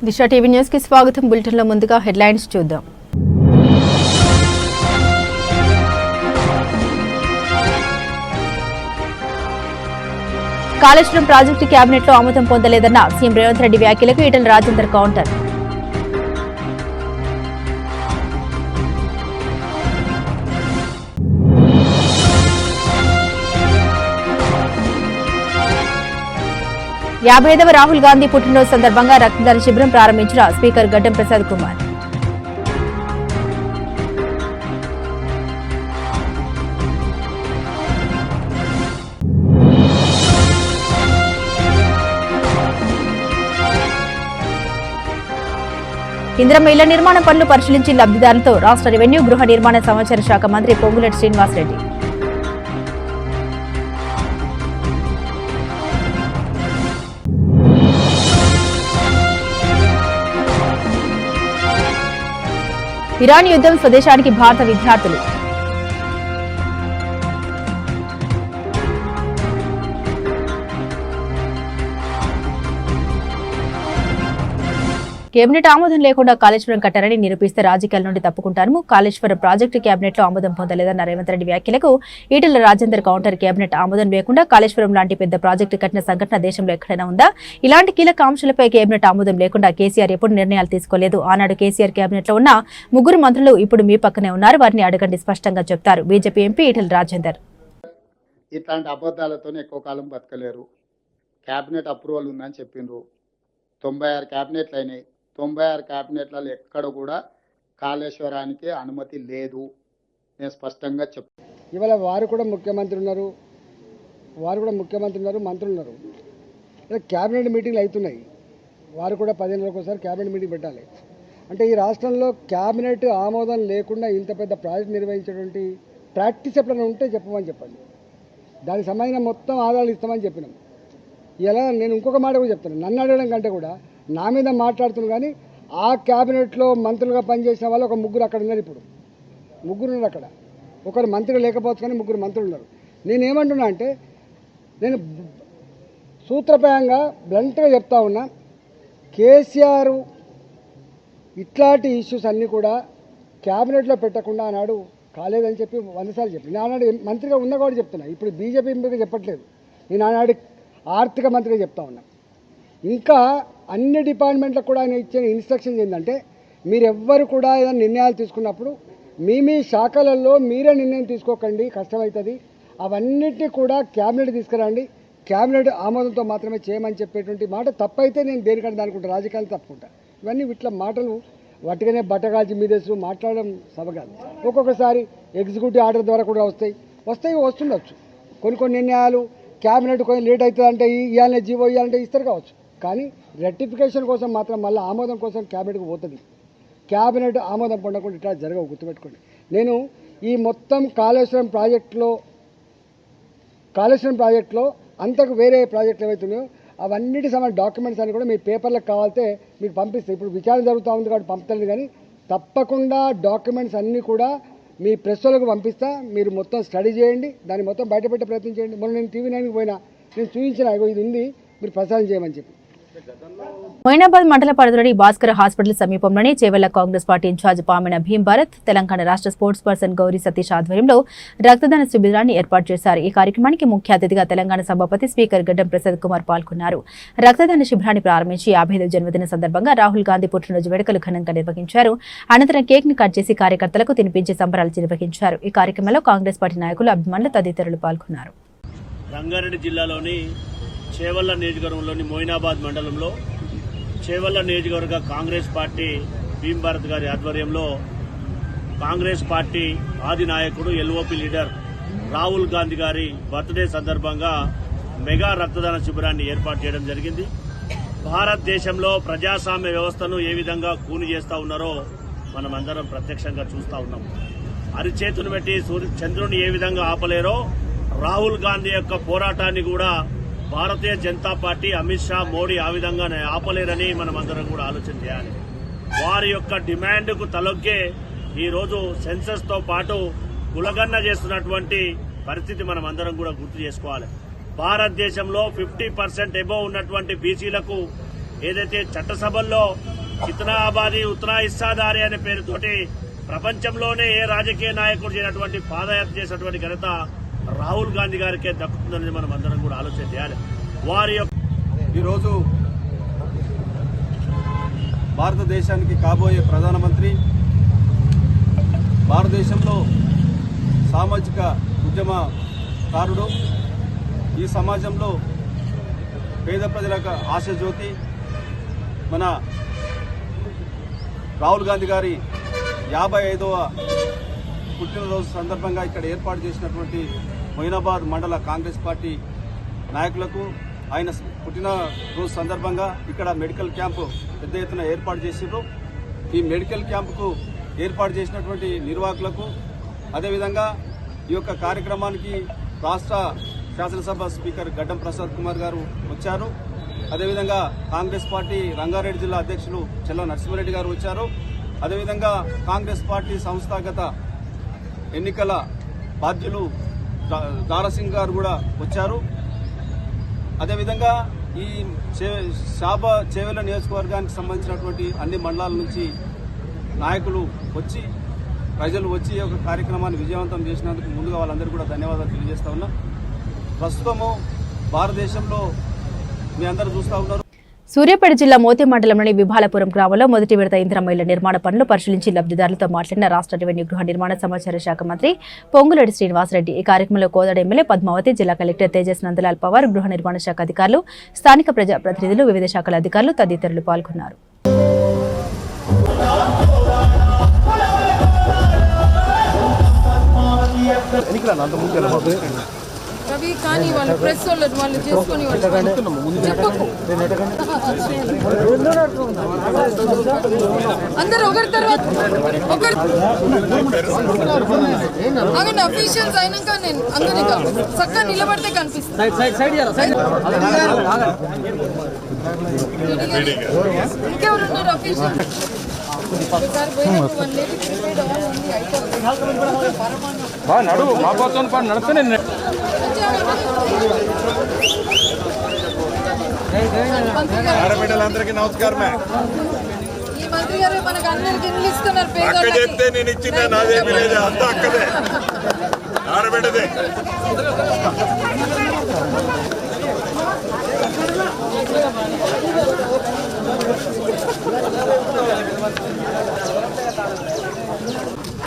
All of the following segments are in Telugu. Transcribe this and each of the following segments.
దిశ టీవీ న్యూస్ కి స్వాగతం. బులెటిన్ లో ముందుగా హెడ్లైన్స్ చూద్దాం. కాళేశ్వరం ప్రాజెక్టు కేబినెట్ లో ఆమోదం పొందలేదన్న సీఎం రేవంత్ రెడ్డి వ్యాఖ్యలకు ఈటెల రాజేందర్ కౌంటర్. యాభై 55వ రాహుల్ గాంధీ పుట్టినరోజు సందర్భంగా రక్తదాన శిబిరం ప్రారంభించిన స్పీకర్ గడ్డం ప్రసాద్ కుమార్. ఇందిరమ్మ ఇళ్ల నిర్మాణ పనులు పరిశీలించి లబ్ధిదారులతో రాష్ట్ర రెవెన్యూ గృహ నిర్మాణ సమాచార శాఖ మంత్రి పొంగులేటి శ్రీనివాసరెడ్డి. ఇరాన్ యుద్ధం స్వదేశానికి భారత విద్యార్థులు. కేబినెట్ ఆమోదం లేకుండా కాళేశ్వరం కట్టారని నిరూపిస్తే రాజకీయాల నుండి తప్పుకుంటారు. కాళేశ్వరం ప్రాజెక్టు కేబినెట్ లో ఆమోదం పొందలేదన్న రేవంత్ రెడ్డి వ్యాఖ్యలకు ఈటెల రాజేందర్ కౌంటర్. కేబినెట్ ఆమోదం లేకుండా కాళేశ్వరం లాంటి పెద్ద ప్రాజెక్టు కట్టిన సంఘటన దేశంలో ఎక్కడైనా ఉందా? ఇలాంటి కీలక అంశాలపై కేబినెట్ ఆమోదం లేకుండా కేసీఆర్ ఎప్పుడు నిర్ణయాలు తీసుకోలేదు. ఆనాడు కేసీఆర్ కేబినెట్ లో ఉన్న 3 మంత్రులు ఇప్పుడు మీ పక్కనే ఉన్నారు, వారిని అడగండి స్పష్టంగా చెప్తారు బీజేపీ ఎంపీ ఈటెల రాజేందర్. ఇట్లాంటి అబద్ధాలతోనే ఎక్కువ కాలం బతకలేరు. క్యాబినెట్ అప్రూవల్ ఉందని చెప్పిండ్రు. 96 క్యాబినెట్లు అయినాయి. 96 క్యాబినెట్లలో ఎక్కడ కూడా కాళేశ్వరానికి అనుమతి లేదు. నేను స్పష్టంగా చెప్తాను. ఇవాళ వారు కూడా ముఖ్యమంత్రి ఉన్నారు, మంత్రులు ఉన్నారు. క్యాబినెట్ మీటింగ్లు అవుతున్నాయి. వారు కూడా 10 నెలలకు ఒకసారి క్యాబినెట్ మీటింగ్ పెట్టాలి. అంటే ఈ రాష్ట్రంలో క్యాబినెట్ ఆమోదం లేకుండా ఇంత పెద్ద ప్రాజెక్ట్ నిర్వహించేటువంటి ప్రాక్టీస్ ఎప్పుడైనా ఉంటే చెప్పమని చెప్పండి. దానికి సంబంధించిన మొత్తం ఆధారాలు ఇస్తామని చెప్పినాం. ఇలా నేను ఇంకొక మాట కూడా చెప్తాను. నన్ను అడగడం కంటే కూడా నా మీద మాట్లాడుతున్నాను. కానీ ఆ క్యాబినెట్లో మంత్రులుగా పనిచేసిన వాళ్ళు ఒక 3 అక్కడ ఉన్నారు. ఇప్పుడు 3 ఉన్నారు అక్కడ. ఒకరు మంత్రి లేకపోవచ్చు కానీ 3 మంత్రులు ఉన్నారు. నేనేమంటున్నా అంటే నేను సూత్రప్రాయంగా బ్లంట్గా చెప్తా ఉన్నా, కేసీఆర్ ఇట్లాంటి ఇష్యూస్ అన్నీ కూడా క్యాబినెట్లో పెట్టకుండా ఆనాడు కాలేదని చెప్పి 100 సార్లు చెప్పి నేను ఆనాడు మంత్రిగా ఉన్నా కూడా చెప్తున్నా. ఇప్పుడు బీజేపీ ఎంపీగా చెప్పట్లేదు. నేను ఆనాడు ఆర్థిక మంత్రిగా చెప్తా ఉన్నా. ఇంకా అన్ని డిపార్ట్మెంట్లకు కూడా ఆయన ఇచ్చిన ఇన్స్ట్రక్షన్స్ ఏంటంటే, మీరెవ్వరు కూడా ఏదైనా నిర్ణయాలు తీసుకున్నప్పుడు మీ శాఖలలో మీరే నిర్ణయం తీసుకోకండి, కష్టమవుతుంది. అవన్నిటినీ కూడా క్యాబినెట్ తీసుకురండి, క్యాబినెట్ ఆమోదంతో మాత్రమే చేయమని చెప్పేటువంటి మాట తప్పైతే నేను దేనికంటే దానికుంటా, రాజకీయాలు తప్పుకుంటా. ఇవన్నీ ఇట్లా మాటలు వట్టిగానే బట్టగాల్చి మీదేసు మాట్లాడడం సభగాదు. ఒక్కొక్కసారి ఎగ్జిక్యూటివ్ ఆర్డర్ ద్వారా కూడా వస్తుండొచ్చు. కొన్ని నిర్ణయాలు క్యాబినెట్ కొంచెం లేట్ అవుతుంది అంటే ఇవ్వాలనే జీవో ఇవ్వాలంటే ఇస్తారు కావచ్చు. కానీ రెక్టిఫికేషన్ కోసం మాత్రం మళ్ళీ ఆమోదం కోసం క్యాబినెట్కి పోతుంది. క్యాబినెట్ ఆమోదం పొందకుండా ఇట్లా జరగవు, గుర్తుపెట్టుకోండి. నేను ఈ మొత్తం కాళేశ్వరం ప్రాజెక్టులో అంతకు వేరే ప్రాజెక్టులు ఏవైతున్నాయో అవన్నిటి సంబంధించిన డాక్యుమెంట్స్ అన్ని కూడా మీ పేపర్లకు కావాలితే మీకు పంపిస్తాయి. ఇప్పుడు విచారణ జరుగుతూ ఉంది కాబట్టి పంపుతాను. కానీ తప్పకుండా డాక్యుమెంట్స్ అన్నీ కూడా మీ ప్రెస్లకు పంపిస్తా. మీరు మొత్తం స్టడీ చేయండి, దాన్ని మొత్తం బయటపెట్టే ప్రయత్నం చేయండి. మొన్న నేను TV9కి పోయినా, నేను చూపించిన ఇది ఉంది, మీరు ప్రసారం చేయమని చెప్పి. మొయినాబాద్ మండల పరిధిలోని భాస్కర్ హాస్పిటల్ సమీపంలోని చేవెళ్ల కాంగ్రెస్ పార్టీ ఇన్ఛార్జ్ పామిన భీమ్ భారత్, తెలంగాణ రాష్ట్ర స్పోర్ట్స్ పర్సన్ గౌరీ సతీష్ ఆధ్వర్యంలో రక్తదాన శిబిరాన్ని ఏర్పాటు చేశారు. ఈ కార్యక్రమానికి ముఖ్య అతిథిగా తెలంగాణ సభాపతి స్పీకర్ గడ్డం ప్రసాద్ కుమార్ పాల్గొన్నారు. రక్తదాన శిబిరాన్ని ప్రారంభించి 55వ జన్మదిన సందర్భంగా రాహుల్ గాంధీ పుట్టినరోజు వేడుకలు ఘనంగా నిర్వహించారు. అనంతరం కేక్ ను కట్ చేసి కార్యకర్తలకు తినిపించి సంబరాలు నిర్వహించారు. ఈ కార్యక్రమంలో కాంగ్రెస్ పార్టీ నాయకులు, అభిమానులు తదితరులు పాల్గొన్నారు. రంగారెడ్డి జిల్లాలోని చేవెళ్ల నియోజకవర్గంలోని మొయినాబాద్ మండలంలో చేవెళ్ల నియోజకవర్గ కాంగ్రెస్ పార్టీ భీమ్ భారత్ గారి ఆధ్వర్యంలో కాంగ్రెస్ పార్టీ ఆది నాయకుడు ఎల్ఓపి లీడర్ రాహుల్ గాంధీ గారి బర్త్డే సందర్భంగా మెగా రక్తదాన శిబిరాన్ని ఏర్పాటు చేయడం జరిగింది. భారతదేశంలో ప్రజాస్వామ్య వ్యవస్థను ఏ విధంగా కూని చేస్తూ ఉన్నారో మనమందరం ప్రత్యక్షంగా చూస్తూ ఉన్నాం. అరిచేతును పెట్టి చంద్రుని ఏ విధంగా ఆపలేరో రాహుల్ గాంధీ యొక్క పోరాటాన్ని కూడా భారతీయ జనతా పార్టీ, అమిత్ షా, మోడీ ఆ విధంగానే ఆపలేరని మనం అందరం కూడా ఆలోచన చేయాలి. వారి యొక్క డిమాండ్కు తలొగ్గే ఈరోజు సెన్సస్ తో పాటు కులగన్న చేస్తున్నటువంటి పరిస్థితి మనం అందరం కూడా గుర్తు చేసుకోవాలి. భారతదేశంలో 50% అబోవ్ ఉన్నటువంటి బీసీలకు ఏదైతే చట్టసభల్లో ఇతనా ఆబాది ఉతనా ఇస్సాదారి అనే పేరుతోటి ప్రపంచంలోనే ఏ రాజకీయ నాయకుడు చేయనటువంటి పాదయాత్ర చేసినటువంటి ఘనత రాహుల్ గాంధీ గారికే దక్కుతుందని మనం అందరం కూడా ఆలోచన చేయాలి. వారి ఈరోజు భారతదేశానికి కాబోయే ప్రధానమంత్రి భారతదేశంలో సామాజిక ఉద్యమకారుడు, ఈ సమాజంలో పేద ప్రజలకు ఆశాజ్యోతి మన రాహుల్ గాంధీ గారి 55వ పుట్టినరోజు సందర్భంగా ఇక్కడ ఏర్పాటు చేసినటువంటి మొయినాబాద్ మండల కాంగ్రెస్ పార్టీ నాయకులకు ఆయన పుట్టినరోజు సందర్భంగా ఇక్కడ మెడికల్ క్యాంపు పెద్ద ఎత్తున ఏర్పాటు చేసిండ్రు. ఈ మెడికల్ క్యాంపుకు ఏర్పాటు చేసినటువంటి నిర్వాహకులకు, అదేవిధంగా ఈ యొక్క కార్యక్రమానికి రాష్ట్ర శాసనసభ స్పీకర్ గడ్డం ప్రసాద్ కుమార్ గారు వచ్చారు. అదేవిధంగా కాంగ్రెస్ పార్టీ రంగారెడ్డి జిల్లా అధ్యక్షులు చెల్ల నరసింహారెడ్డి గారు వచ్చారు. అదేవిధంగా కాంగ్రెస్ పార్టీ సంస్థాగత ఎన్నికల బాధ్యులు దారాసింగ్ గారు కూడా వచ్చారు. అదేవిధంగా ఈ చేవెళ్ల నియోజకవర్గానికి సంబంధించినటువంటి అన్ని మండలాల నుంచి నాయకులు వచ్చి, ప్రజలు వచ్చి ఈ యొక్క కార్యక్రమాన్ని విజయవంతం చేసినందుకు ముందుగా వాళ్ళందరూ కూడా ధన్యవాదాలు తెలియజేస్తా ఉన్నా. ప్రస్తుతము భారతదేశంలో మీ అందరూ చూస్తూ ఉన్నారు. సూర్యాపేట జిల్లా మోతి మండలంలోని విభాలపురం గ్రామంలో మొదటి విడత ఇందిరమ్మ ఇళ్ల నిర్మాణ పనులు పరిశీలించి లబ్ధిదారులతో మాట్లాడిన రాష్ట్ర రెవెన్యూ గృహ నిర్మాణ సమాచార శాఖ మంత్రి పొంగులేటి శ్రీనివాసరెడ్డి. ఈ కార్యక్రమంలో కోదాడ ఎమ్మెల్యే పద్మావతి, జిల్లా కలెక్టర్ తేజస్ నందలాల్ పవార్, గృహ నిర్మాణ శాఖ అధికారులు, స్థానిక ప్రజాప్రతినిధులు, వివిధ శాఖల అధికారులు తదితరులు పాల్గొన్నారు. రవి కానీ వాళ్ళు ప్రెస్ వాళ్ళు చేసుకొని అందరూ ఒకరి తర్వాత ఒకరు అక్కడ అఫీషియల్స్ అయినాక నేను అందరినీ చక్కగా నిలబడితే కనిపిస్తుంది. ఇంకెవరున్నారు అఫీషియల్? ఆడబిడ్డలందరికీ నమస్కారమే. ఈ మంత్రి గారు మనకు అందరికి ఇల్లు ఇస్తున్నారు. అక్క చెప్తే నేను ఇచ్చిందే, నాదేమీ లేదు, అంతా అక్కదే, ఆడబిడ్డదే.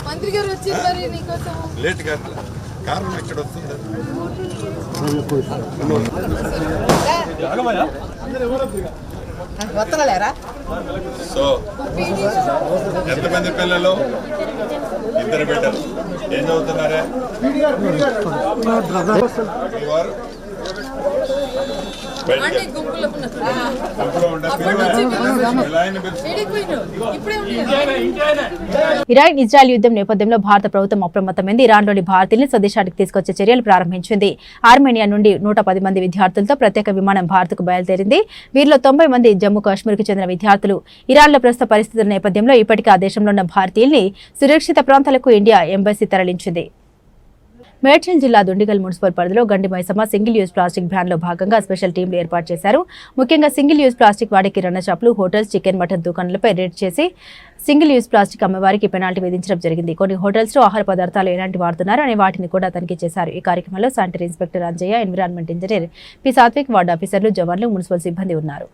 మంత్రి గారు వచ్చి మరి నీకోసం లేట్ కాదు, కారణం ఎక్కడ వస్తుంది? సో ఎంతమంది పిల్లలు? 2 బిడ్డలు. ఏం చదువుతున్నారా? ఇరాన్ ఇజ్రాయెల్ యుద్ధం నేపథ్యంలో భారత ప్రభుత్వం అప్రమత్తమైంది. ఇరాన్లోని భారతీయులను స్వదేశానికి తీసుకొచ్చే చర్యలు ప్రారంభించింది. ఆర్మేనియా నుండి 110 మంది విద్యార్థులతో ప్రత్యేక విమానం భారత్కు బయలుదేరింది. వీరిలో 90 మంది జమ్మూ కాశ్మీర్కు చెందిన విద్యార్థులు. ఇరాన్లో ప్రస్తుత పరిస్థితుల నేపథ్యంలో ఇప్పటికే ఆ దేశంలో ఉన్న భారతీయుల్ని సురక్షిత ప్రాంతాలకు ఇండియా ఎంబసీ తరలించింది. మేడ్చల్ జిల్లా దుండిగల్ మున్సిపల్ పరిధిలో గండి Maisamma single use plastic ban లో భాగంగా స్పెషల్ టీంలు ఏర్పాటు చేశారు. ముఖ్యంగా సింగిల్ యూజ్ ప్లాస్టిక్ వాడే కిరాణా షాపులు, హోటల్స్, చికెన్, మటన్ దుకాణాలపై రేడ్ చేసి సింగిల్ యూజ్ ప్లాస్టిక్ అమ్మవారికి పెనాల్టీ విధించడం జరిగింది. కొన్ని హోటల్స్ లో ఆహార పదార్థాలు ఎలాంటి వాడుతున్నారు అనే వాటిని కూడా తనిఖీ చేశారు. ఈ కార్యక్రమంలో sanitary inspector Anjaiah, environment engineer P Satvik, ward ఆఫీసర్లు, జవాన్లు, మున్సిపల్ సిబ్బంది ఉన్నారు.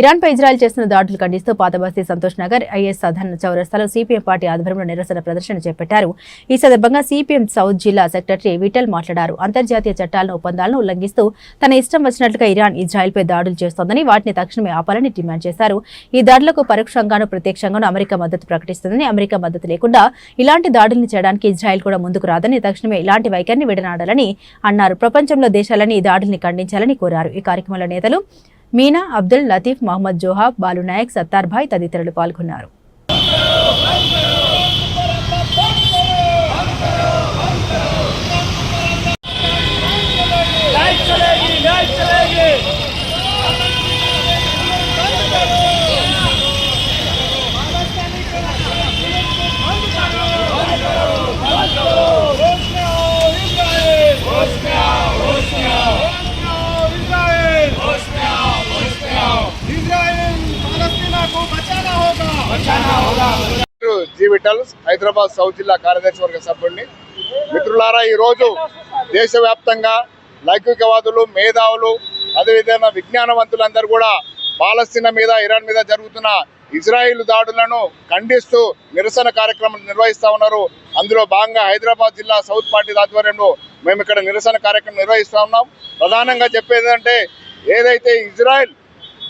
ఇరాన్పై ఇజ్రాయెల్ చేస్తున్న దాడులు ఖండిస్తూ పాతబస్తీ, సంతోష్ నగర్, ఐఎస్ సాధారణ చౌరస్తాలో సిపిఎం పార్టీ ఆధ్వర్యంలో నిరసన ప్రదర్శన చేపట్టారు. ఈ సందర్భంగా సిపిఎం సౌత్ జిల్లా సెక్రటరీ విఠల్ మాట్లాడారు. అంతర్జాతీయ చట్టాలను, ఒప్పందాలను ఉల్లంఘిస్తూ తన ఇష్టం వచ్చినట్లుగా ఇరాన్ ఇజ్రాయెల్పై దాడులు చేస్తోందని, వాటిని తక్షణమే ఆపాలని డిమాండ్ చేశారు. ఈ దాడులకు పరోక్షంగానూ ప్రత్యక్షంగానూ అమెరికా మద్దతు ప్రకటిస్తుందని, అమెరికా మద్దతు లేకుండా ఇలాంటి దాడులను చేయడానికి ఇజ్రాయెల్ కూడా ముందుకు రాదని, తక్షణమే ఇలాంటి వైఖరిని విడనాడాలని అన్నారు. ప్రపంచంలో దేశాలని ఈ దాడుల్ని ఖండించాలని కోరారు. ఈ కార్యక్రమంలో నేతలు మీనా, అబ్దుల్ లతీఫ్, మహమ్మద్ జోహాబ్, బాలు నాయక్, సత్తార్ భాయ్ తదితరులు పాల్గొన్నారు. హాస్పిటల్స్ హైదరాబాద్ సౌత్ జిల్లా కార్యదర్శి వర్గ సభ్యుడిని. మిత్రులారా, ఈరోజు దేశవ్యాప్తంగా లౌకికవాదులు, మేధావులు, అదేవిధంగా విజ్ఞానవంతులందరూ కూడా పాలస్తీనా మీద, ఇరాన్ మీద జరుగుతున్న ఇజ్రాయిల్ దాడులను ఖండిస్తూ నిరసన కార్యక్రమం నిర్వహిస్తూ ఉన్నారు. అందులో భాగంగా హైదరాబాద్ జిల్లా సౌత్ పార్టీ ఆధ్వర్యంలో మేము ఇక్కడ నిరసన కార్యక్రమం నిర్వహిస్తూ ఉన్నాం. ప్రధానంగా చెప్పేది అంటే, ఏదైతే ఇజ్రాయిల్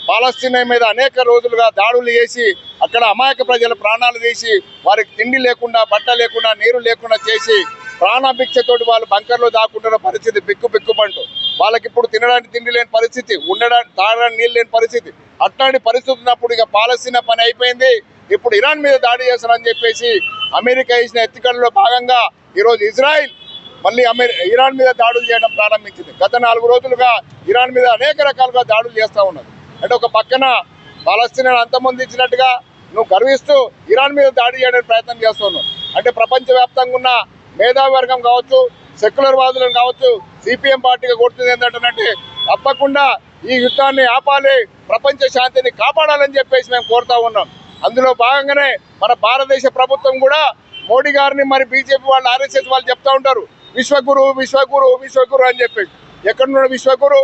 పాలస్తీనా మీద అనేక రోజులుగా దాడులు చేసి అక్కడ అమాయక ప్రజల ప్రాణాలు తీసి వారికి తిండి లేకుండా, బట్ట లేకుండా, నీరు లేకుండా చేసి ప్రాణభిక్షతోటి వాళ్ళు బంకర్లో దాక్కుంటున్న పరిస్థితి బిక్కుబంటూ. వాళ్ళకి ఇప్పుడు తినడానికి తిండి లేని పరిస్థితి, ఉండడానికి తాగడానికి నీళ్ళు లేని పరిస్థితి. అట్లాంటి పరిస్థితి ఉన్నప్పుడు ఇక పాలస్తీనా పని అయిపోయింది, ఇప్పుడు ఇరాన్ మీద దాడి చేస్తారని చెప్పేసి అమెరికా ఇచ్చిన ఎత్తుకల్లో భాగంగా ఈరోజు ఇజ్రాయిల్ మళ్ళీ ఇరాన్ మీద దాడులు చేయడం ప్రారంభించింది. గత 4 రోజులుగా ఇరాన్ మీద అనేక రకాలుగా దాడులు చేస్తూ ఉన్నది. అంటే ఒక పక్కన పాలస్తీనాను అంతమొందించినట్టుగా నువ్వు గర్విస్తూ ఇరాన్ మీద దాడి చేయడానికి ప్రయత్నం చేస్తున్నావు. అంటే ప్రపంచవ్యాప్తంగా ఉన్న మేధావి వర్గం కావచ్చు, సెక్యులర్ వాదులను కావచ్చు, సిపిఎం పార్టీగా కొడుతుంది ఏంటంటే తప్పకుండా ఈ యుద్ధాన్ని ఆపాలి, ప్రపంచ శాంతిని కాపాడాలని చెప్పేసి మేము కోరుతా ఉన్నాం. అందులో భాగంగానే మన భారతదేశ ప్రభుత్వం కూడా మోడీ గారిని, మరి బీజేపీ వాళ్ళు, ఆర్ఎస్ఎస్ వాళ్ళు చెప్తా ఉంటారు విశ్వగురు విశ్వగురు విశ్వగురు అని చెప్పేసి. ఎక్కడున్నాడు విశ్వగురు?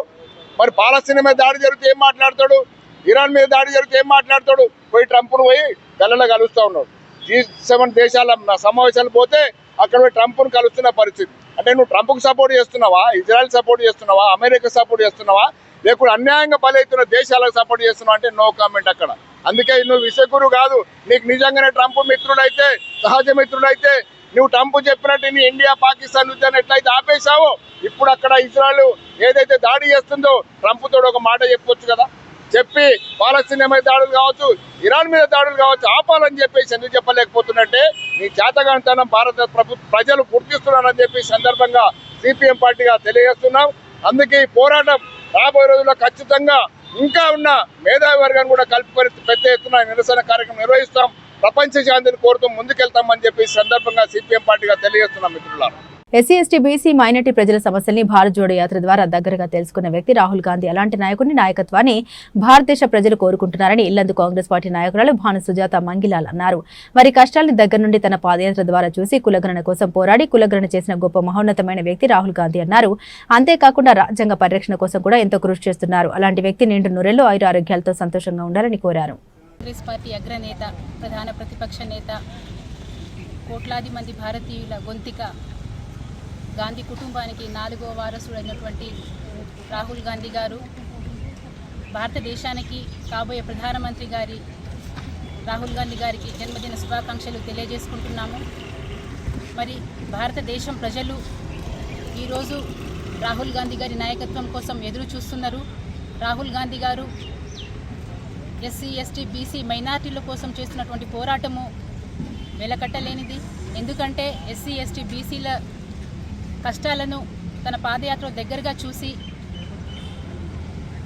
మరి పాలస్తీనా మీద దాడి జరిగితే ఏం మాట్లాడతాడు? ఇరాన్ మీద దాడి జరిగితే ఏం మాట్లాడతాడు? పోయి ట్రంప్ను పోయి గల్లలో కలుస్తూ ఉన్నాడు. G7 దేశాల సమావేశాలు పోతే అక్కడ పోయి ట్రంప్ను కలుస్తున్న పరిస్థితి. అంటే నువ్వు ట్రంప్కు సపోర్ట్ చేస్తున్నావా, ఇజ్రాయెల్ సపోర్ట్ చేస్తున్నావా, అమెరికా సపోర్ట్ చేస్తున్నావా, లేకుంటే అన్యాయంగా బలవుతున్న దేశాలకు సపోర్ట్ చేస్తున్నావు అంటే నో కామెంట్ అక్కడ. అందుకే నువ్వు విశ్వగురు కాదు. నీకు నిజంగానే ట్రంప్ మిత్రుడైతే, సహజ మిత్రుడైతే నువ్వు ట్రంప్ చెప్పినట్టు నీ ఇండియా పాకిస్తాన్ యుద్ధాన్ని ఎట్లయితే ఆపేశావో, ఇప్పుడు అక్కడ ఇజ్రాయెల్ ఏదైతే దాడి చేస్తుందో ట్రంప్ తోడు ఒక మాట చెప్పొచ్చు కదా. చెప్పి పాలస్తీనా మీద దాడులు కావచ్చు, ఇరాన్ మీద దాడులు కావచ్చు ఆపాలని చెప్పేసి ఎందుకు చెప్పలేకపోతున్నట్టే నీ చేతగానితనం భారత ప్రజలు గుర్తిస్తున్నారని చెప్పి సందర్భంగా సిపిఎం పార్టీగా తెలియజేస్తున్నాం. అందుకే ఈ పోరాటం రాబోయే రోజుల్లో ఖచ్చితంగా ఇంకా ఉన్న మేధావి వర్గాన్ని కూడా కలుపుకొని పెద్ద ఎత్తున నిరసన కార్యక్రమం నిర్వహిస్తాం. ప్రపంచ శాంతిని కోరుతూ ముందుకెళ్తామని చెప్పి సందర్భంగా సిపిఎం పార్టీగా తెలియజేస్తున్నాం. మిత్రులారా, ఎస్సీ, ఎస్టీ, బీసీ, మైనార్టీ ప్రజల సమస్యల్ని భారత్ జోడో యాత్ర ద్వారా దగ్గరగా తెలుసుకున్న వ్యక్తి రాహుల్ గాంధీ. అలాంటి నాయకుడిని, నాయకత్వాన్ని భారతదేశ ప్రజలు కోరుకుంటున్నారని ఇల్లందు కాంగ్రెస్ పార్టీ నాయకురాలు భాను సుజాత మంగిలాల్ అన్నారు. వారి కష్టాలను దగ్గర నుండి తన పాదయాత్ర ద్వారా చూసి కులగణన కోసం పోరాడి కులగణన చేసిన గొప్ప మహోన్నతమైన వ్యక్తి రాహుల్ గాంధీ అన్నారు. అంతేకాకుండా రాజ్యాంగ పరిరక్షణ కోసం కూడా ఎంతో కృషి చేస్తున్నారు. అలాంటి వ్యక్తి నిండు నూరేళ్లు ఆయురారోగ్యాలతో సంతోషంగా ఉండాలని కోరారు. కాంగ్రెస్ పార్టీ అగ్రనేత, ప్రధాన ప్రతిపక్ష నేత, కోట్లాది మంది భారతీయుల గొంతిక, గాంధీ కుటుంబానికి 4వ వారసుడైనటువంటి రాహుల్ గాంధీ గారు భారతదేశానికి కాబోయే ప్రధానమంత్రి గారి రాహుల్ గాంధీ గారికి జన్మదిన శుభాకాంక్షలు తెలియజేసుకుంటున్నాము. మరి భారతదేశం ప్రజలు ఈరోజు రాహుల్ గాంధీ గారి నాయకత్వం కోసం ఎదురు చూస్తున్నారు. రాహుల్ గాంధీ గారు ఎస్సీ, ఎస్టీ, బీసీ, మైనార్టీల కోసం చేస్తున్నటువంటి పోరాటము వెలకట్టలేనిది. ఎందుకంటే ఎస్సీ, ఎస్టీ, బీసీల కష్టాలను తన పాదయాత్ర దగ్గరగా చూసి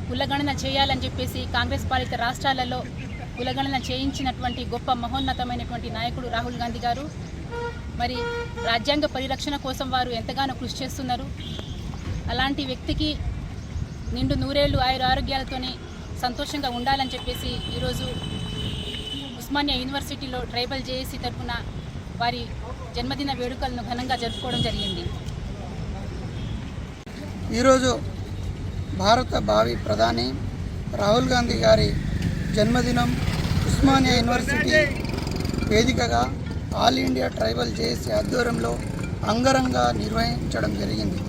కులగణన చేయాలని చెప్పేసి కాంగ్రెస్ పాలిత రాష్ట్రాలలో కులగణన చేయించినటువంటి గొప్ప మహోన్నతమైనటువంటి నాయకుడు రాహుల్ గాంధీ గారు. మరి రాజ్యాంగ పరిరక్షణ కోసం వారు ఎంతగానో కృషి చేస్తున్నారు. అలాంటి వ్యక్తికి నిండు నూరేళ్లు ఆరోగ్యాలతోని సంతోషంగా ఉండాలని చెప్పేసి ఈరోజు ఉస్మానియా యూనివర్సిటీలో ట్రైబల్ జేఏసీ తరఫున వారి జన్మదిన వేడుకలను ఘనంగా జరుపుకోవడం జరిగింది. ఈరోజు భారత భావి ప్రధాని రాహుల్ గాంధీ గారి జన్మదినం ఉస్మానియా యూనివర్సిటీ వేదికగా ఆల్ ఇండియా ట్రైబల్ జేఏసీ ఆధ్వర్యంలో అంగరంగ నిర్వహించడం జరిగింది.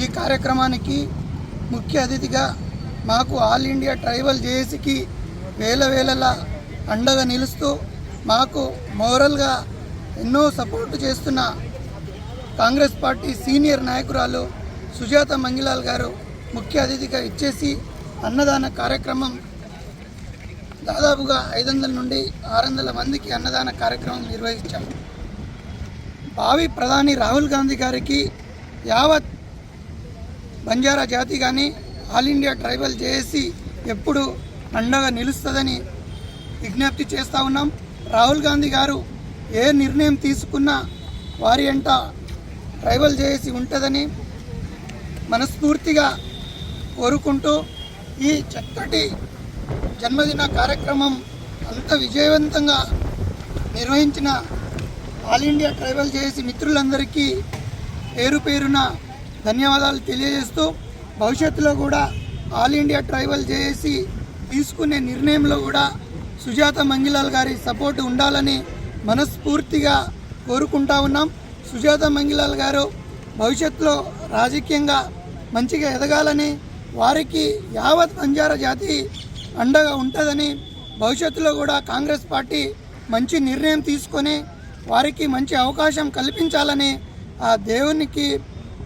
ఈ కార్యక్రమానికి ముఖ్య అతిథిగా మాకు ఆల్ ఇండియా ట్రైబల్ జేఏసీకి వేలవేళలా అండగా నిలుస్తూ మాకు మోరల్గా ఎన్నో సపోర్టు చేస్తున్న కాంగ్రెస్ పార్టీ సీనియర్ నాయకురాలు సుజాత మంగిలాల్ గారు ముఖ్య అతిథిగా ఇచ్చేసి అన్నదాన కార్యక్రమం దాదాపుగా 500 నుండి 600 మందికి అన్నదాన కార్యక్రమం నిర్వహించాము. భావి ప్రధాని రాహుల్ గాంధీ గారికి యావత్ బంజారా జాతి కానీ ఆల్ ఇండియా ట్రైబల్ జేఏసీ ఎప్పుడు అండగా నిలుస్తుందని విజ్ఞప్తి చేస్తూ ఉన్నాం. రాహుల్ గాంధీ గారు ఏ నిర్ణయం తీసుకున్నా వారి వెంట ట్రైబల్ జేఏసీ ఉంటుందని మనస్ఫూర్తిగా కోరుకుంటూ ఈ చక్కటి జన్మదిన కార్యక్రమం అంత విజయవంతంగా నిర్వహించిన ఆల్ ఇండియా ట్రైబల్ జేఏసీ మిత్రులందరికీ పేరు పేరున ధన్యవాదాలు తెలియజేస్తూ భవిష్యత్తులో కూడా ఆల్ ఇండియా ట్రైబల్ జేఏసీ తీసుకునే నిర్ణయంలో కూడా సుజాత మంగిలాల్ గారి సపోర్టు ఉండాలని మనస్ఫూర్తిగా కోరుకుంటా ఉన్నాం. సుజాత మంగిలాల్ గారు భవిష్యత్తులో రాజకీయంగా మంచిగా ఎదగాలని, వారికి యావత్ బంజారా జాతి అండగా ఉంటుందని, భవిష్యత్తులో కూడా కాంగ్రెస్ పార్టీ మంచి నిర్ణయం తీసుకొని వారికి మంచి అవకాశం కల్పించాలని ఆ దేవునికి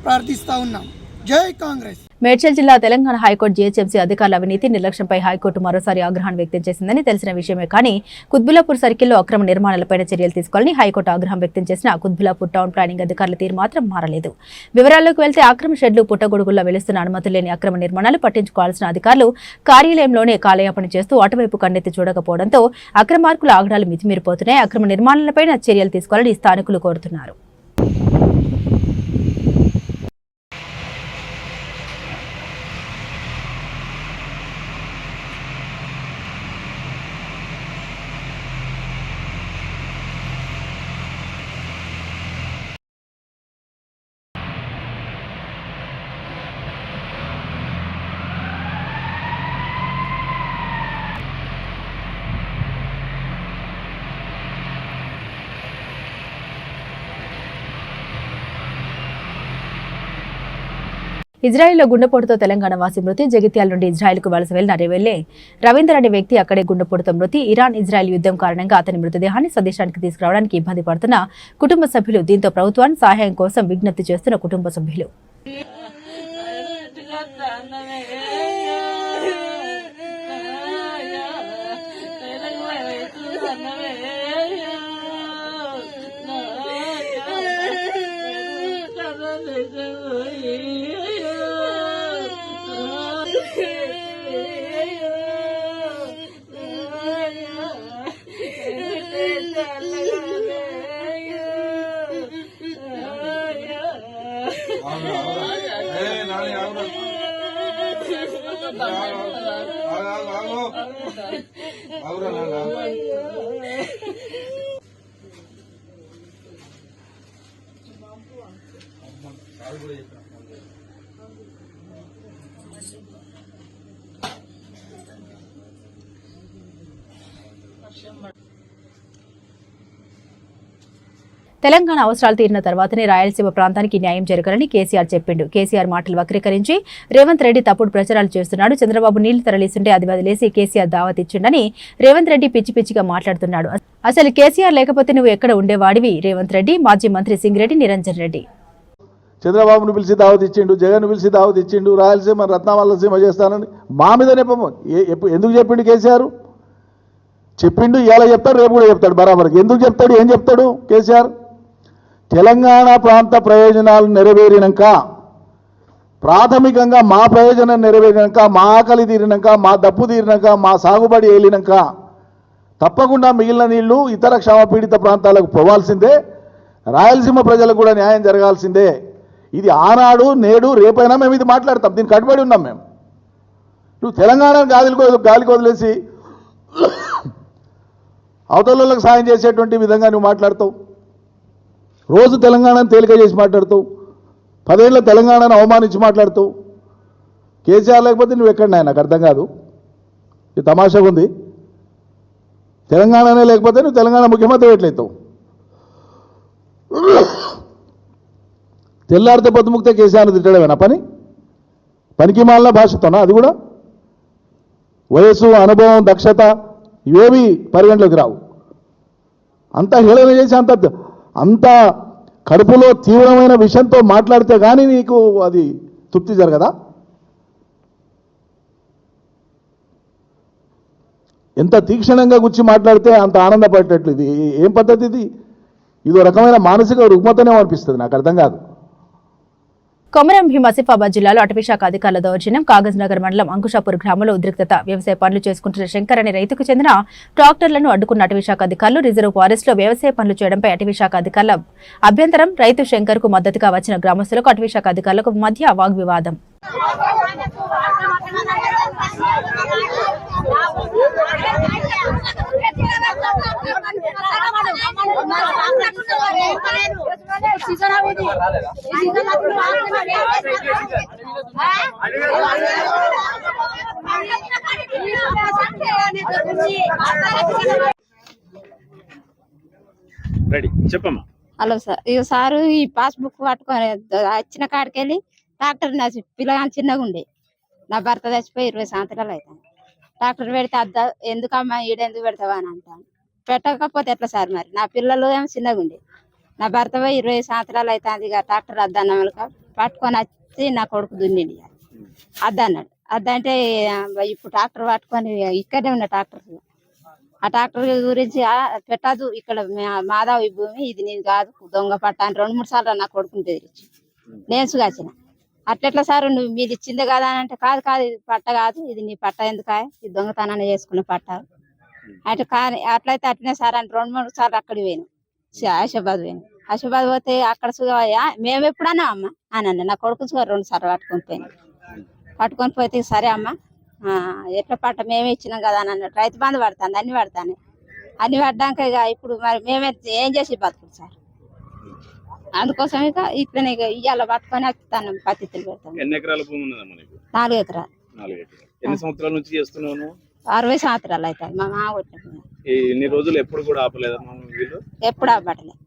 ప్రార్థిస్తూ ఉన్నాం. జై కాంగ్రెస్. మేడ్చల్ జిల్లా తెలంగాణ హైకోర్టు జీహెచ్ఎంసీ అధికారుల అవినీతి నిర్లక్ష్యంపై హైకోర్టు మరోసారి ఆగ్రహాన్ని వ్యక్తం చేసిందని తెలిసిన విషయమే కానీ కుత్బుల్లాపూర్ సర్కిల్లో అక్రమ నిర్మాణాలపై చర్యలు తీసుకోవాలని హైకోర్టు ఆగ్రహం వ్యక్తం చేసిన కుత్బుల్లాపూర్ టౌన్ ప్లానింగ్ అధికారుల తీరు మాత్రం మారలేదు. వివరాల్లోకి వెళ్తే అక్రమ షెడ్లు పుట్టగొడుగుల్లో వెలుస్తున్న అనుమతులు లేని అక్రమ నిర్మాణాలు పట్టించుకోవాల్సిన అధికారులు కార్యాలయంలోనే కాలయాపన చేస్తూ అటువైపు కన్నెత్తి చూడకపోవడంతో అక్రమార్కుల ఆగడాలు మితిమీరిపోతున్నాయి. అక్రమ నిర్మాణాలపై చర్యలు తీసుకోవాలని స్థానికులు కోరుతున్నారు. ఇజ్రాయెల్లో గుండెపోటుతో తెలంగాణ వాసి మృతి. జగిత్యాల నుండి ఇజ్రాయెల్కు వలస వెళ్లిన రవీందర్ అనే వ్యక్తి అక్కడే గుండెపోటుతో మృతి. ఇరాన్ ఇజ్రాయెల్ యుద్ధం కారణంగా అతని మృతదేహాన్ని స్వదేశానికి తీసుకురావడానికి ఇబ్బంది పడుతున్న కుటుంబ సభ్యులు. దీంతో ప్రభుత్వాన్ని సహాయం కోసం విజ్ఞప్తి చేస్తున్న కుటుంబ సభ్యులు. తెలంగాణ అవసరాలు తీరిన తర్వాతనే రాయలసీమ ప్రాంతానికి న్యాయం జరగాలని కేసీఆర్ చెప్పిండు. కేసీఆర్ మాటలు వక్రీకరించి రేవంత్ రెడ్డి తప్పుడు ప్రచారాలు చేస్తున్నాడు. చంద్రబాబు నీళ్లు తరలిస్తుంటే అది వదిలేసి కేసీఆర్ దావత్ ఇచ్చిండని రేవంత్ రెడ్డి పిచ్చి పిచ్చిగా మాట్లాడుతున్నాడు. అసలు కేసీఆర్ లేకపోతే నువ్వు ఎక్కడ ఉండేవాడివి? రేవంత్ రెడ్డి, మాజీ మంత్రి సింగిరెడ్డి నిరంజన్ రెడ్డి. చంద్రబాబును పిలిచి దావత్ ఇచ్చిండు, జగన్ పిలిచి దావత్ ఇచ్చిండు, రాయలసీమ రత్నావల్లసీమ చేస్తానని మా మీద నెపము. ఎందుకు చెప్పిండు కేసీఆర్? చెప్పిండు, ఇవాళ చెప్తాడు, రేపు కూడా చెప్తాడు బరాబర్కి. ఎందుకు చెప్తాడు, ఏం చెప్తాడు కేసీఆర్? తెలంగాణ ప్రాంత ప్రయోజనాలు నెరవేరినాక, ప్రాథమికంగా మా ప్రయోజనం నెరవేరినాక, మా ఆకలి తీరినాక, మా దప్పు తీరినాక, మా సాగుబడి ఏలినాక తప్పకుండా మిగిలిన నీళ్లు ఇతర క్షామపీడిత ప్రాంతాలకు పోవాల్సిందే. రాయలసీమ ప్రజలకు కూడా న్యాయం జరగాల్సిందే. ఇది ఆనాడు, నేడు, రేపైనా మేము ఇది మాట్లాడతాం. దీనికి కట్టుబడి ఉన్నాం మేము. నువ్వు తెలంగాణ గాలికి వదిలేసి అవతలకు సాయం చేసేటువంటి విధంగా నువ్వు మాట్లాడతావు. రోజు తెలంగాణను తేలిక చేసి మాట్లాడుతావు. 10 ఏళ్ళ తెలంగాణను అవమానించి మాట్లాడుతావు. కేసీఆర్ లేకపోతే నువ్వు ఎక్కడన్నా నాకు అర్థం కాదు. ఇది తమాషాగా ఉంది. తెలంగాణనే లేకపోతే నువ్వు తెలంగాణ ముఖ్యమంత్రి ఎట్లయితావు? తెల్లారితే పొద్దుముక్తే కేసీఆర్ని తిట్టడమేనా పనికి మాలిన భాషతోనా? అది కూడా వయస్సు, అనుభవం, దక్షత ఇవేవి పరిగణలోకి రావు. అంత హేళన చేసి అంత కడుపులో తీవ్రమైన విషయంతో మాట్లాడితే కానీ నీకు అది తృప్తి జరగదా? ఎంత తీక్షణంగా గుచ్చి మాట్లాడితే అంత ఆనందపడేటట్లు. ఇది ఏం పద్ధతి? ఇదో రకమైన మానసిక రుగ్మతనే అనిపిస్తుంది. నాకు అర్థం కాదు. కొమరం భీం ఆసిఫాబాద్ జిల్లాలో అటవీశాఖ అధికారుల దౌర్జన్యం. కాగజ్ నగర్ మండలం అంకుషాపూర్ గ్రామంలో ఉద్రిక్తత. వ్యవసాయ పనులు చేసుకుంటున్న శంకర్ అనే రైతుకు చెందిన ట్రాక్టర్లను అడ్డుకున్న అటవీశాఖ అధికారులు. రిజర్వ్ ఫారెస్ట్ లో వ్యవసాయ పనులు చేయడంపై అటవీశాఖ అధికారుల అభ్యంతరం. రైతు శంకర్ కు మద్దతుగా వచ్చిన గ్రామస్తులకు అటవీశాఖ అధికారులకు మధ్య వాగ్వివాదం. రెడీ చెప్పమ్మా. హలో సార్, ఇక సారు ఈ పాస్బుక్ పట్టుకొని వచ్చిన కాడికి వెళ్ళి డాక్టర్ నా పిల్లగాని చిన్నగా ఉండే, నా భర్త చచ్చిపోయి 20 సంవత్సరాలు అవుతాను. డాక్టర్ పెడితే ఎందుకమ్మా ఈడెందుకు పెడతావా అని అంటాను. పెట్టకపోతే ఎట్లా సార్, మరి నా పిల్లలు ఏమో చిన్నగా ఉండే, నా భర్త పోయి 20 సంవత్సరాలు అవుతుంది. ఇక డాక్టర్ అద్దన్నక పట్టుకొని వచ్చి నా కొడుకు దున్నిండి అద్దన్నాడు. అద్దంటే ఇప్పుడు డాక్టర్ పట్టుకొని ఇక్కడే ఉన్న డాక్టర్, ఆ డాక్టర్ గురించి పెట్టదు ఇక్కడ మాధవ్ ఈ భూమి ఇది నీది కాదు దొంగ పట్ట అని 2-3 సార్లు నా కొడుకుని తెరిచి నేను సుగాచిన. అట్లెట్లా సార్ నువ్వు మీది ఇచ్చిందే కదా అని అంటే, కాదు కాదు ఇది పట్ట కాదు, ఇది నీ పట్ట ఎందుకు, ఇది దొంగతనాన్ని చేసుకున్న పట్ట అంటే. కానీ అట్లయితే అట్లనే సార్ అని 2-3 సార్లు అక్కడికి పోయాను, ఆశాబాద్ పోయాను. ఆశాబాద్ పోతే అక్కడ సుగా మేము ఎప్పుడన్నా అమ్మ అని అన్న, నా కొడుకు సుగా 2 సార్లు పట్టుకొని పోయాను. పట్టుకొని పోతే సరే అమ్మ ఎట్లా పట్ట మేమే ఇచ్చినాం కదా అని అన్నట్టు. రైతు బంధు పడుతుంది, అన్ని పడతాను, అన్ని పడ్డాక ఇక ఇప్పుడు మరి మేమే ఏం చేసి బతుకుడు సార్. అందుకోసం ఇక ఇట్లనే ఇక ఇవాళ పట్టుకొని వస్తాను, పత్తితులు పెడతాను. ఎన్ని ఎకరాల భూమి ఉన్నదమ్మా నీకు? 4 ఎకరాలు. 4 ఎకరాలు. ఎన్ని సంవత్సరాల నుంచి చేస్తున్నావు? 60 సంవత్సరాలు అవుతాయి. మా మామ ఇన్ని రోజులు ఎప్పుడు కూడా ఆపలేదమ్మా వీళ్ళు? ఎప్పుడు ఆపట్లేదు.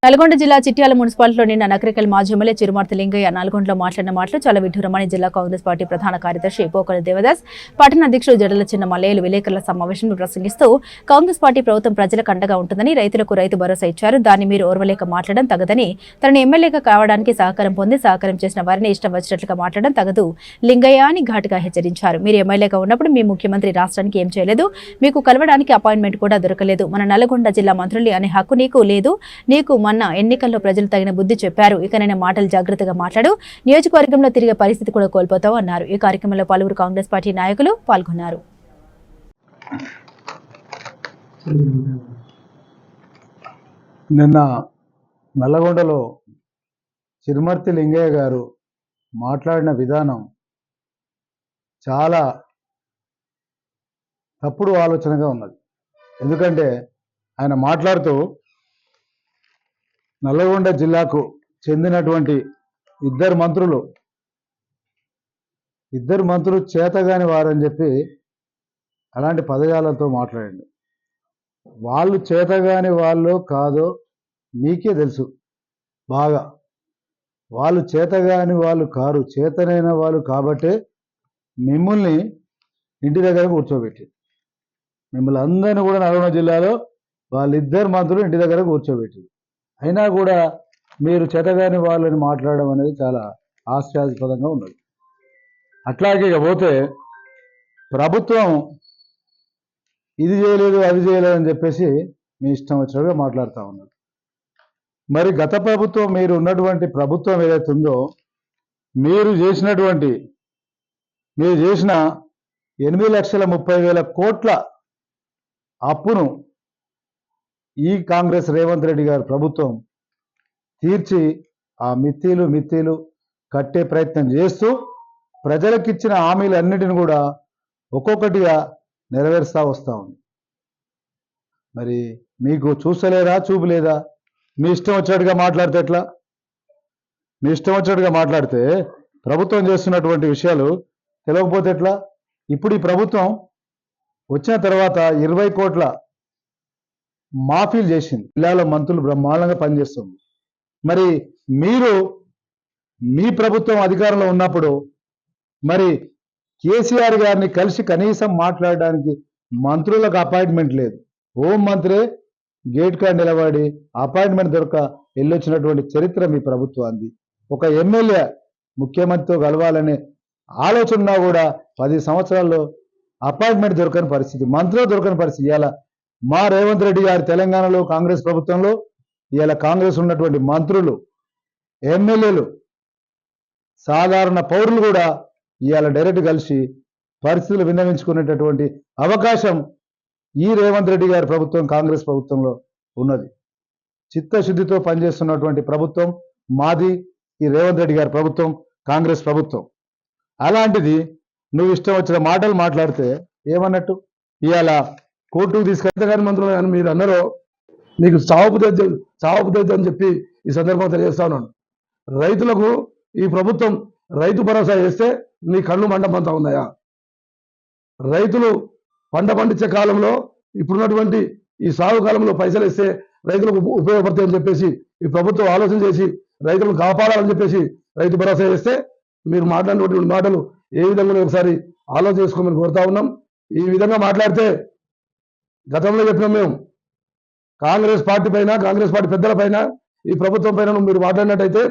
నల్గొండ జిల్లా చిట్యాల మున్సిపాలిటీలో నిన్న నకరికల్ మాజీ ఎమ్మెల్యే చిరుమర్తి లింగయ్య నల్గొండలో మాట్లాడిన మాటలు చాలా విడ్డూరమని జిల్లా కాంగ్రెస్ పార్టీ ప్రధాన కార్యదర్శి పోకల దేవదాస్, పట్టణ అధ్యక్షుడు జడల చిన్న మల్లయ్యలు విలేకరుల సమావేశంలో ప్రసంగిస్తూ కాంగ్రెస్ పార్టీ ప్రభుత్వం ప్రజలకు అండగా ఉంటుందని, రైతులకు రైతు భరోసా ఇచ్చారు, దాన్ని మీరు ఓర్వలేక మాట్లాడడం తగదని, తనని ఎమ్మెల్యేగా కావడానికి సహకారం పొంది సహకారం చేసిన వారిని ఇష్టం వచ్చినట్లుగా మాట్లాడడం తగదు లింగయ్య అని ఘాటుగా హెచ్చరించారు. మీరు ఎమ్మెల్యేగా ఉన్నప్పుడు మీ ముఖ్యమంత్రి రాష్ట్రానికి ఏం చేయలేదు, మీకు కలవడానికి అపాయింట్మెంట్ కూడా దొరకలేదు, మన నల్గొండ జిల్లా మంత్రులు అనే హక్కు నీకు లేదు, నీకు మొన్న ఎన్నికల్లో ప్రజలు తగిన బుద్ధి చెప్పారు, ఇకనైనా మాటలు జాగ్రత్తగా మాట్లాడు, నియోజకవర్గంలో తిరిగే పరిస్థితి కూడా కోల్పోతావు అన్నారు. ఈ కార్యక్రమంలో పలువురు కాంగ్రెస్ పార్టీ నాయకులు పాల్గొన్నారు. నిన్న నల్లగొండలో చిరుమర్తి లింగయ్య గారు మాట్లాడిన విధానం చాలా తప్పుడు ఆలోచనగా ఉన్నది. ఎందుకంటే ఆయన మాట్లాడుతూ నల్లగొండ జిల్లాకు చెందినటువంటి ఇద్దరు మంత్రులు చేతగాని వారని చెప్పి అలాంటి పదజాలతో మాట్లాడండి. వాళ్ళు చేతగాని వాళ్ళు కాదో మీకే తెలుసు బాగా. వాళ్ళు చేతగాని వాళ్ళు కారు, చేతనైన వాళ్ళు కాబట్టే మిమ్మల్ని ఇంటి దగ్గర కూర్చోబెట్టి, మిమ్మల్ని అందరినీ కూడా నల్గొండ జిల్లాలో వాళ్ళిద్దరు మంత్రులు ఇంటి దగ్గర కూర్చోబెట్టి, అయినా కూడా మీరు చేతగాని వాళ్ళని మాట్లాడడం అనేది చాలా హాస్యాస్పదంగా ఉన్నది. అట్లాగే పోతే ప్రభుత్వం ఇది చేయలేదు అది చేయలేదు అని చెప్పేసి మీ ఇష్టం వచ్చినట్టుగా మాట్లాడుతూ ఉన్నారు. మరి గత ప్రభుత్వం, మీరు ఉన్నటువంటి ప్రభుత్వం ఏదైతే ఉందో, మీరు చేసిన 8,30,000 కోట్ల అప్పును ఈ కాంగ్రెస్ రేవంత్ రెడ్డి గారి ప్రభుత్వం తీర్చి ఆ మిత్తిలు కట్టే ప్రయత్నం చేస్తూ ప్రజలకిచ్చిన హామీలన్నిటిని కూడా ఒక్కొక్కటిగా నెరవేరుస్తూ వస్తూ ఉంది. మరి మీకు చూస్తలేదా, చూపులేదా? మీ ఇష్టం వచ్చినట్టుగా మాట్లాడితే ఎట్లా? మీ ఇష్టం వచ్చినట్టుగా మాట్లాడితే ప్రభుత్వం చేస్తున్నటువంటి విషయాలు తెలియకపోతే ఎట్లా? ఇప్పుడు ఈ ప్రభుత్వం వచ్చిన తర్వాత 20 కోట్ల మాఫీలు చేసింది. జిల్లాలో మంత్రులు బ్రహ్మాండంగా పనిచేస్తుంది. మరి మీరు మీ ప్రభుత్వం అధికారంలో ఉన్నప్పుడు మరి కేసీఆర్ గారిని కలిసి కనీసం మాట్లాడడానికి మంత్రులకు అపాయింట్మెంట్ లేదు. హోం మంత్రే గేట్ కాడ నిలబడి అపాయింట్మెంట్ దొరక వెళ్ళొచ్చినటువంటి చరిత్ర మీ ప్రభుత్వాన్ని. ఒక ఎమ్మెల్యే ముఖ్యమంత్రితో కలవాలనే ఆలోచన కూడా 10 సంవత్సరాల్లో అపాయింట్మెంట్ దొరకని పరిస్థితి, మంత్రులు దొరకని పరిస్థితి. ఇలా మా రేవంత్ రెడ్డి గారి తెలంగాణలో కాంగ్రెస్ ప్రభుత్వంలో ఇలా కాంగ్రెస్ ఉన్నటువంటి మంత్రులు, ఎమ్మెల్యేలు, సాధారణ పౌరులు కూడా ఇవాళ డైరెక్ట్ కలిసి పరిస్థితులు విన్నవించుకునేటటువంటి అవకాశం ఈ రేవంత్ రెడ్డి గారి ప్రభుత్వం, కాంగ్రెస్ ప్రభుత్వంలో ఉన్నది. చిత్తశుద్ధితో పనిచేస్తున్నటువంటి ప్రభుత్వం మాది, ఈ రేవంత్ రెడ్డి గారి ప్రభుత్వం, కాంగ్రెస్ ప్రభుత్వం. అలాంటిది నువ్వు ఇష్టం వచ్చిన మాటలు మాట్లాడితే ఏమన్నట్టు? ఇవాళ కోర్టుకు తీసుకెళ్తే కానీ మంత్రులు కానీ మీరు అందరూ నీకు చావబుద్ధి అని చెప్పి ఈ సందర్భంగా తెలియజేస్తా ఉన్నాను. రైతులకు ఈ ప్రభుత్వం రైతు భరోసా చేస్తే నీ కళ్ళు మండపంతా ఉన్నాయా? రైతులు పంట పండించే కాలంలో ఇప్పుడున్నటువంటి ఈ సాగు కాలంలో పైసలు ఇస్తే రైతులకు ఉపయోగపడతాయని చెప్పేసి ఈ ప్రభుత్వం ఆలోచన చేసి రైతులను కాపాడాలని చెప్పేసి రైతు భరోసా చేస్తే మీరు మాట్లాడినటువంటి మాటలు ఏ విధంగా ఒకసారి ఆలోచన చేసుకోమని కోరుతా ఉన్నాం. ఈ విధంగా మాట్లాడితే గతంలో చెప్పినాం మేము, కాంగ్రెస్ పార్టీ పైన, కాంగ్రెస్ పార్టీ పెద్దల పైన, ఈ ప్రభుత్వం పైన మీరు మాట్లాడినట్టయితే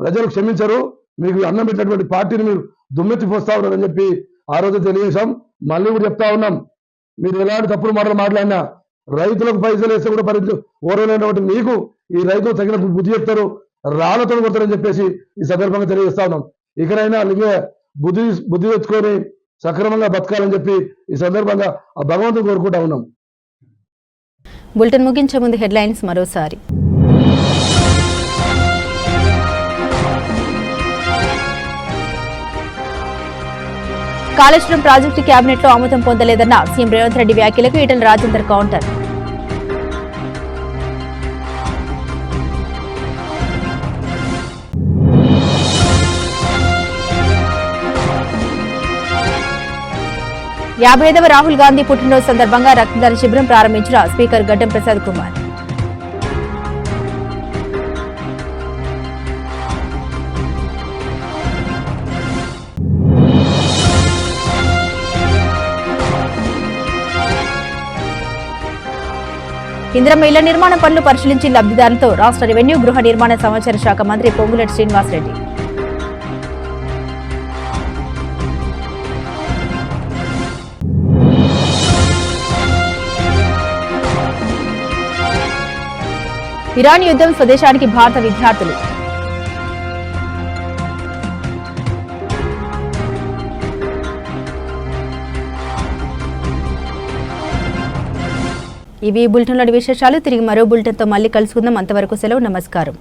ప్రజలు క్షమించరు, మీకు అన్నం పెట్టినటువంటి పార్టీని మీరు దుమ్మెత్తి పోస్తా ఉన్నారని చెప్పి ఆ రోజు తెలియజేశాం. మళ్ళీ కూడా చెప్తా ఉన్నాం, మీరు ఎలాంటి తప్పుడు మాటలు మాట్లాడినా రైతులకు పైసలు వేస్తే కూడా ఓరలేనటువంటి మీకు ఈ రైతులు తగిన బుద్ధి చెప్తారు, రాళ్లతో కొడతారని చెప్పేసి ఈ సందర్భంగా తెలియజేస్తా ఉన్నాం. ఇకనైనా బుద్ధి తెచ్చుకొని సక్రమంగా బతకాలని చెప్పి ఈ సందర్భంగా ఆ భగవంతుని కోరుకుంటా ఉన్నాం. బులెటిన్ ముగించే ముందు హెడ్లైన్స్ మరోసారి. కాళేశ్వరం ప్రాజెక్టు కేబినెట్ లో ఆమోదం పొందలేదన్న సీఎం రేవంత్ రెడ్డి వ్యాఖ్యలకు ఈటెల రాజేందర్ కౌంటర్. యాభైదవ రాహుల్ గాంధీ పుట్టినరోజు సందర్భంగా రక్తదాన శిబిరం ప్రారంభించిన స్పీకర్ గడ్డం ప్రసాద్ కుమార్. ఇందిరమ్మ ఇళ్ల నిర్మాణ పనులు పరిశీలించి లబ్ధిదారులతో రాష్ట్ర రెవెన్యూ గృహ నిర్మాణ సమాచార శాఖ మంత్రి పొంగులేటి శ్రీనివాసరెడ్డి. ఇరాన్ యుద్ధం స్వదేశానికి భారత విద్యార్థులు. ఇవి బులెటిన్లోని విశేషాలు. తిరిగి మరో బులెటిన్తో మళ్ళీ కలుసుకుందాం. అంతవరకు సెలవు. నమస్కారం.